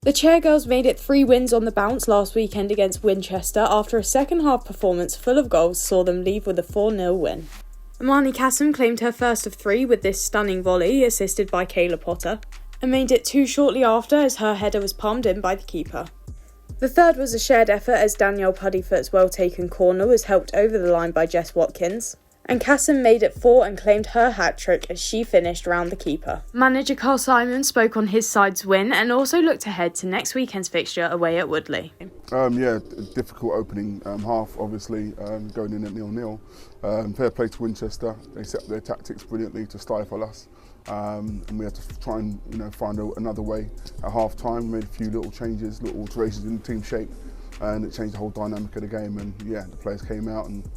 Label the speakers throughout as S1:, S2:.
S1: The Chairgirls made it 3 wins on the bounce last weekend against Winchester after a second half performance full of goals saw them leave with a 4-0 win. Imani Kassem claimed her first of 3 with this stunning volley, assisted by Kayla Potter, and made it 2 shortly after as her header was palmed in by the keeper. The third was a shared effort as Danielle Puddyfoot's well-taken corner was helped over the line by Jess Watkins, and Kassem made it 4 and claimed her hat-trick as she finished round the keeper. Manager Carl Simon spoke on his side's win and also looked ahead to next weekend's fixture away at Woodley.
S2: Difficult opening half, obviously, going in at 0-0. Fair play to Winchester. They set their tactics brilliantly to stifle us. And we had to try and find another way at half time. We made a few little changes, little alterations in the team shape, and it changed the whole dynamic of the game. And the players came out and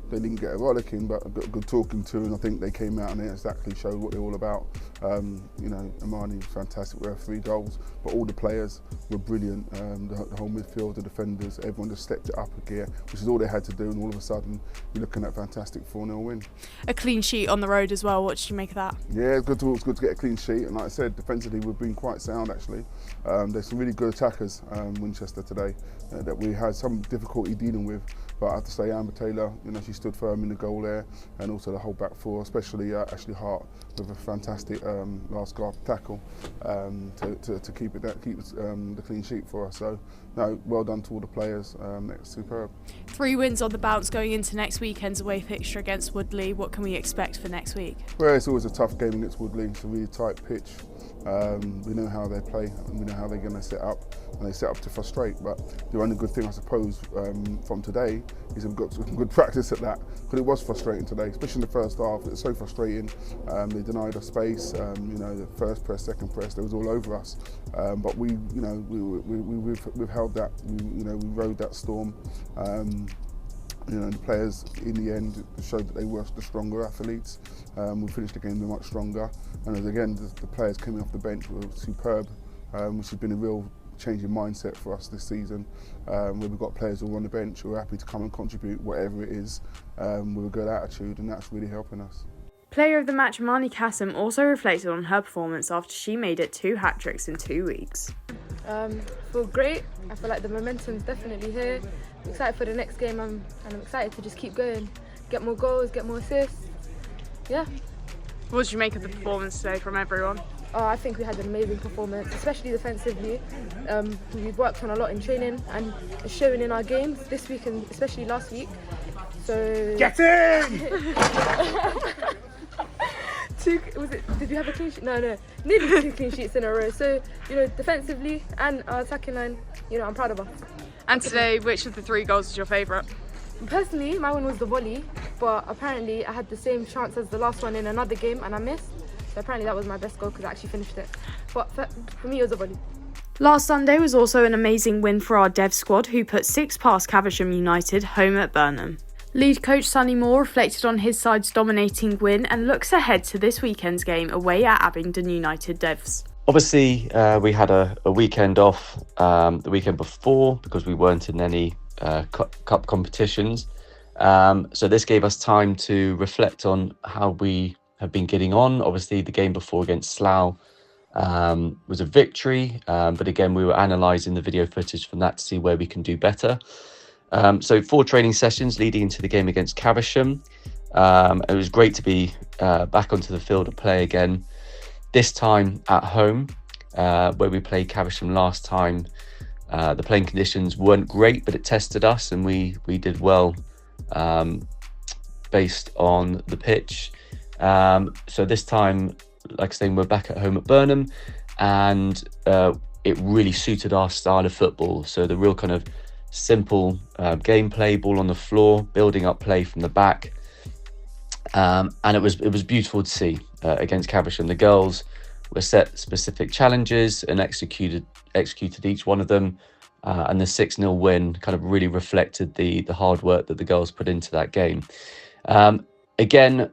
S2: they didn't get a rollicking, but a good talking to, and I think they came out and they exactly showed what they're all about. Imani was fantastic with her 3 goals, but all the players were brilliant. The whole midfield, the defenders, everyone just stepped it up a gear, which is all they had to do, and all of a sudden you're looking at a fantastic 4-0 win.
S1: A clean sheet on the road as well. What did you make of that?
S2: Yeah, it's good to get a clean sheet, and like I said, defensively we've been quite sound actually. There's some really good attackers, Winchester today, that we had some difficulty dealing with. But I have to say, Amber Taylor, she stood firm in the goal there, and also the whole back four, especially Ashley Hart with a fantastic last guard tackle to keep the clean sheet for us. So, no, well done to all the players. It's superb.
S1: 3 wins on the bounce going into next weekend's away fixture against Woodley. What can we expect for next week?
S2: Well, it's always a tough game against Woodley. It's a really tight pitch. We know how they play, and we know how they're going to set up, and they set up to frustrate. But the only good thing, I suppose, from today is we've got some good practice at that, because it was frustrating today, especially in the first half. It was so frustrating. They denied us space. The first press, second press, they was all over us. But we've held that. We rode that storm. The players in the end showed that they were the stronger athletes. We finished the game much stronger, and again the players coming off the bench were superb, which has been a real change in mindset for us this season, where we've got players who are on the bench who are happy to come and contribute whatever it is, with a good attitude, and that's really helping us.
S1: Player of the match Imani Kassem also reflected on her performance after she made it 2 hat-tricks in 2 weeks.
S3: Feel great. I feel like the momentum's definitely here. I'm excited for the next game, and I'm excited to just keep going, get more goals, get more assists. Yeah.
S1: What did you make of the performance today from everyone?
S3: I think we had an amazing performance, especially defensively. We've worked on a lot in training, and it's showing in our games this week and especially last week. So
S2: get in!
S3: Did we have a clean sheet? No, nearly 2 clean sheets in a row. So, defensively and our attacking line, I'm proud of us.
S1: And today, which of the 3 goals was your favourite?
S3: Personally, my one was the volley, but apparently I had the same chance as the last one in another game and I missed. So apparently that was my best goal because I actually finished it. But for me, it was a volley.
S1: Last Sunday was also an amazing win for our dev squad, who put 6 past Caversham United home at Burnham. Lead coach Sonny Moore reflected on his side's dominating win and looks ahead to this weekend's game away at Abingdon United Devs.
S4: Obviously, we had a weekend off the weekend before because we weren't in any cup competitions. So this gave us time to reflect on how we have been getting on. Obviously, the game before against Slough was a victory, but again, we were analysing the video footage from that to see where we can do better. So 4 training sessions leading into the game against Caversham. It was great to be back onto the field and play again. This time at home, where we played Caversham last time. The playing conditions weren't great, but it tested us, and we did well based on the pitch. So this time, like I say, we're back at home at Burnham, and it really suited our style of football. So the real kind of simple gameplay, ball on the floor, building up play from the back, and it was beautiful to see against Caversham. The girls were set specific challenges and executed each one of them, and the 6-0 win kind of really reflected the hard work that the girls put into that game. Again,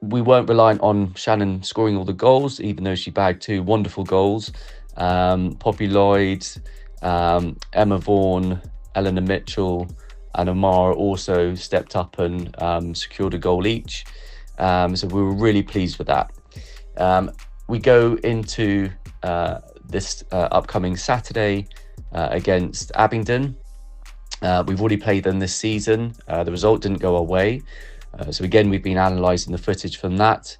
S4: we weren't reliant on Shannon scoring all the goals, even though she bagged 2 wonderful goals. Poppy Lloyd, Emma Vaughan, Eleanor Mitchell and Amara also stepped up and secured a goal each. So we were really pleased with that. We go into this upcoming Saturday against Abingdon. We've already played them this season. The result didn't go our way. So again, we've been analysing the footage from that,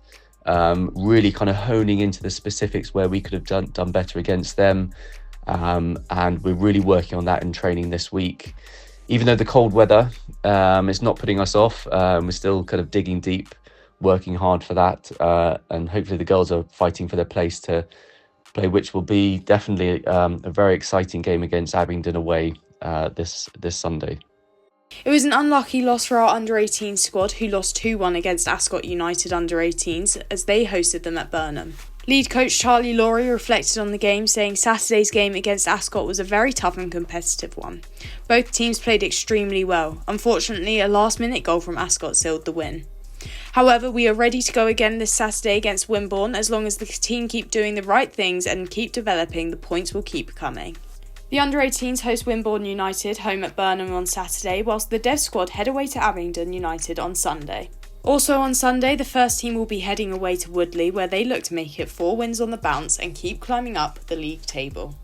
S4: really kind of honing into the specifics where we could have done better against them. And we're really working on that in training this week. Even though the cold weather is not putting us off, we're still kind of digging deep, working hard for that. And hopefully the girls are fighting for their place to play, which will be definitely a very exciting game against Abingdon away this Sunday.
S1: It was an unlucky loss for our under-18 squad, who lost 2-1 against Ascot United under-18s as they hosted them at Burnham. Lead coach Charlie Laurie reflected on the game, saying Saturday's game against Ascot was a very tough and competitive one. Both teams played extremely well. Unfortunately, a last-minute goal from Ascot sealed the win. However, we are ready to go again this Saturday against Wimborne. As long as the team keep doing the right things and keep developing, the points will keep coming. The under-18s host Wimborne United home at Burnham on Saturday, whilst the Dev squad head away to Abingdon United on Sunday. Also on Sunday, the first team will be heading away to Woodley, where they look to make it 4 wins on the bounce and keep climbing up the league table.